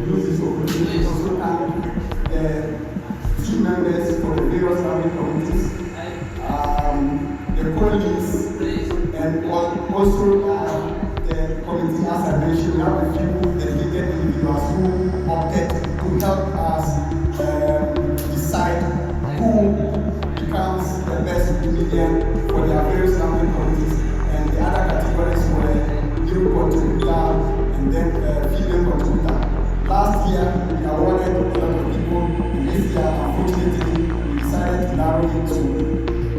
use this opportunity to also thank the team members for the various family committees, the colleagues, and also the committee as I mentioned. We have a few dedicated individuals who opted to help us decide who becomes the best Wikimedian for their various family committees, and the other categories were new contributor and then female contributor. Last year we awarded a lot of people, and this year unfortunately we decided to narrow it to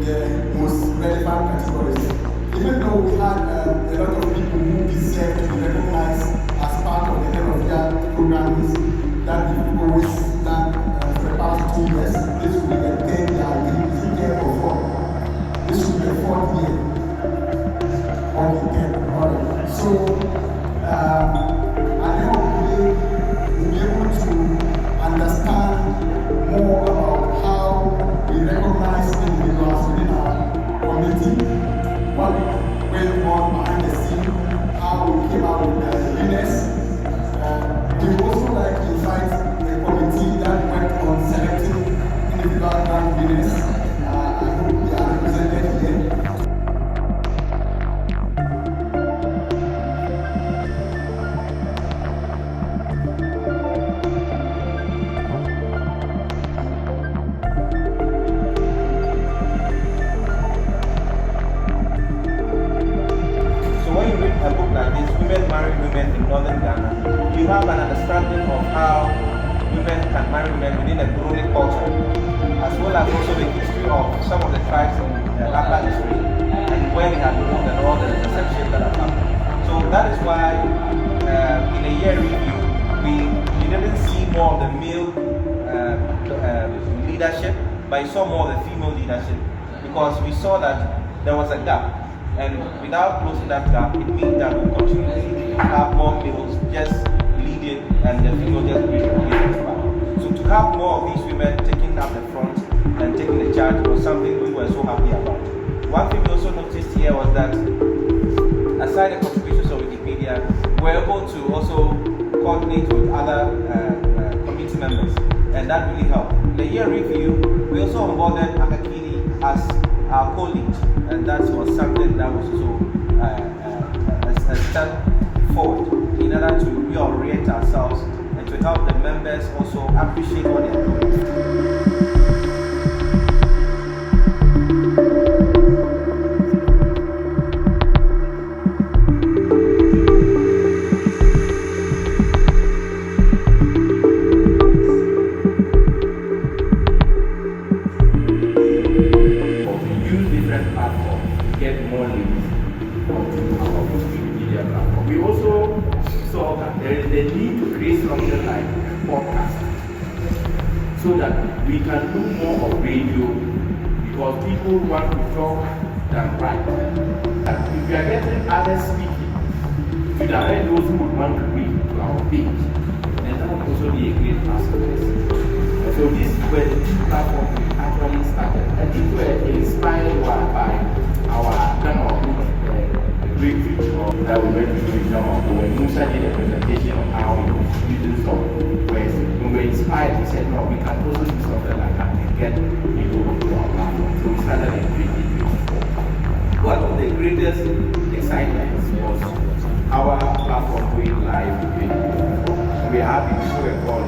the most relevant categories. Even though we had a lot of people who deserve to be recognized as part of the end of year programs that we've always done for the past 2 years, this will be the 10th year, I think, or 4th. This will be the 4th year on the 10th. So, I hope we'll be able to understand more about how we recognize individuals within our community, what went on behind the scene, how we came out with the winners. We also like to invite the committee that went on selecting individual grand winners. I hope they are represented here. A book like this, Women Marry Women in Northern Ghana, you have an understanding of how women can marry men within a Gurene culture, as well as also the history of some of the tribes in Upper history and where they have moved and all the interceptions that have happened. So that is why in a year review, we didn't see more of the male leadership, but we saw more of the female leadership, because we saw that there was a gap. And without closing that gap, it means that we'll continue to have more males just leading and the female just leading. So to have more of these women taking up the front and taking the charge was something we were so happy about. One thing we also noticed here was that aside the contributions of Wikipedia, we were able to also coordinate with other committee members, and that really helped. In the year review, we also onboarded Akakiri as our co-lead, and that was something that was also a step forward in order to reorient ourselves and to help the members also appreciate what they are doing. Get more links onto our Wikimedia platform. We also saw that there is a need to create something like a podcast so that we can do more of radio, because people want to talk than write. And if we are getting others speaking, to direct those who would want to read to our page, then that would also be a great aspect. And so these were the two platforms we actually started, and these were inspired by our Ghana great feature that we went to do in Ghana when Musa did a presentation of how he was using software. When we were inspired, we said, no, we can also do something like that and get people to our platform. So we started in 2024. One of the greatest excitements was our platform going live in 2024. We are happy to show a call.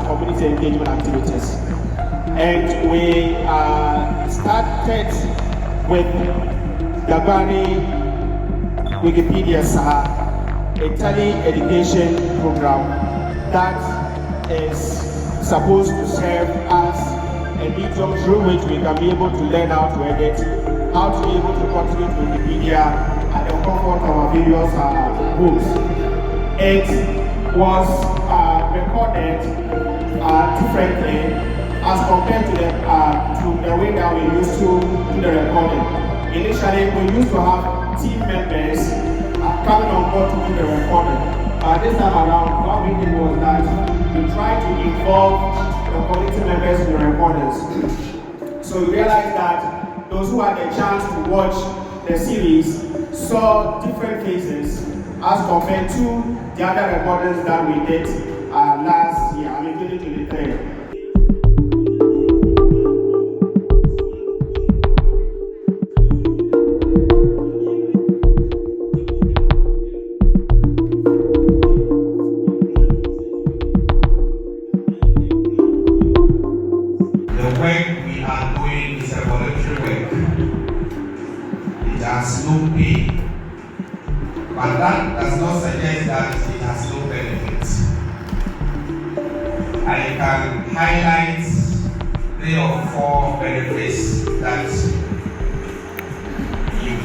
Community engagement activities, and we started with Dagbani Wikimedians, a tele-education program that is supposed to serve as a medium through which we can be able to learn how to edit, how to be able to contribute to Wikipedia at the comfort of our various homes. It was recorded differently as compared to the way that we used to do the recording. initially we used to have team members coming on board to do the recording. But this time around, what we did was that we tried to involve the community members in the recordings. So we realized that those who had the chance to watch the series saw different faces as compared to the other recordings that we did last year, 2023. But that does not suggest that it has no benefits. I can highlight 3 or 4 benefits that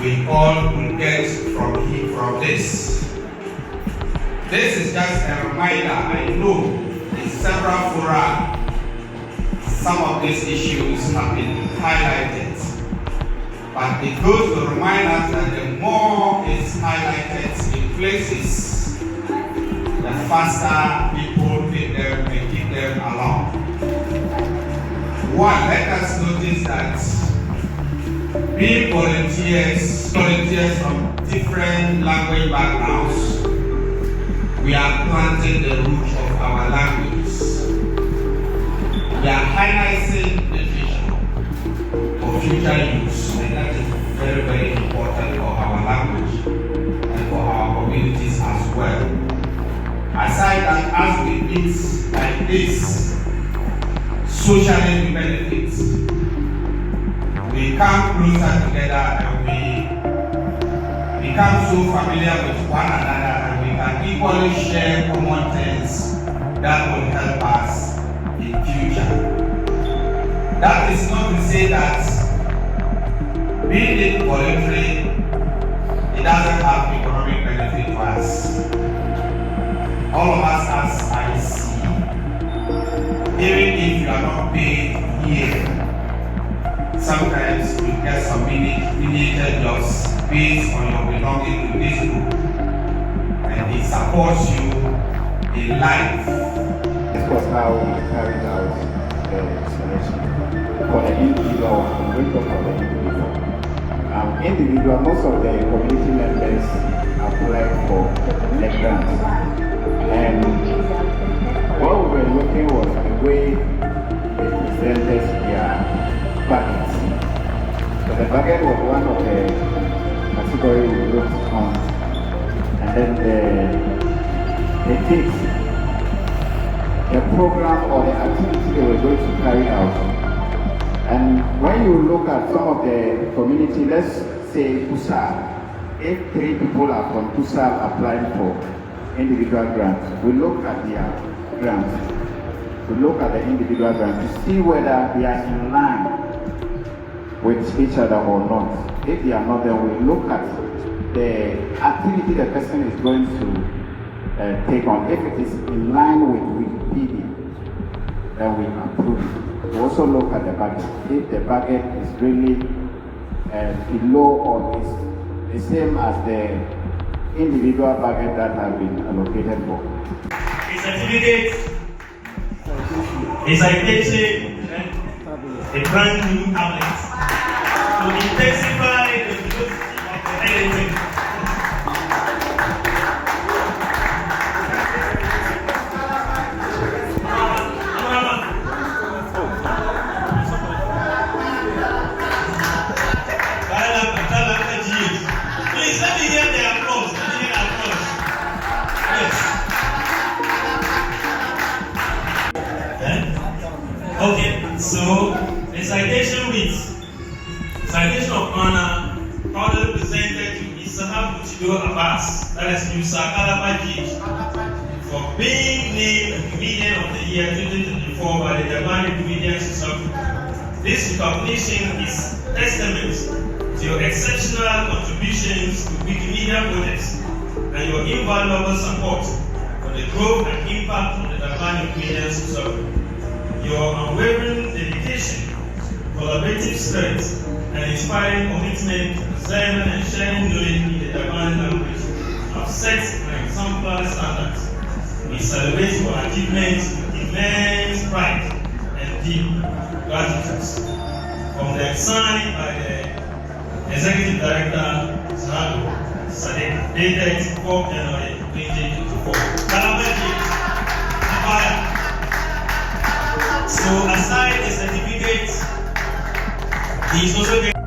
we all will get from this. This is just a reminder. I know in several fora some of these issues have been highlighted. But it goes to remind us that the more it's highlighted in places, the faster people take them and keep them along. One, let us notice that being volunteers from different language backgrounds, we are planting the root of our language. We are highlighting the vision for future use. And that is very, very important for our language and for our communities as well. Aside that, as we meet like this, socially we benefit. We come closer together and we become so familiar with one another, and we can equally share common things that will help us in future. That is not to say that being it voluntary, it doesn't have economic benefit to us. All of us as I see, even if you are not paid here, sometimes you get some miniature jobs based on your belonging to this group, and it supports you in life. This was how we carried out the selection for the individual, for the individual. Individual, most of the community members applied for the grant. And what we were looking was the way they presented their buckets. So the bucket was one of the categories we looked on. And then the things, the program or the activity they were going to carry out. And when you look at some of the community, let's say Kusaal, if 3 people are from Kusaal applying for individual grants, we look at their grants, we look at the individual grant to see whether they are in line with each other or not. If they are not, then we look at the activity the person is going to take on. If it is in line with Wikipedia, then we approve it. We also look at the budget. If the budget is really below or is the same as the individual budget that has been allocated for. A certificate, a citation, a brand new tablet to intensify the velocity of the editing. Please let me hear the applause. Let me hear the applause. Yes. Okay, so the citation reads: Citation of honor proudly presented to Isahab Buchido Abbas, that is Musa Kalapajij, for being named Wikimedian of the year 2024 by the Dagbani Wikimedians. This recognition is testament to your exceptional contributions to Wikimedia projects and your invaluable support for the growth and impact of the Dagbani Wikimedians. Your unwavering dedication, collaborative spirit, and inspiring commitment to preserving and sharing knowledge in the Dagbani language have set an exemplary standard. We celebrate your achievements with immense pride and deep gratitude. From the sign by the Executive Director, Sadek, dated 4 January 2024. So aside the certificate, he is also getting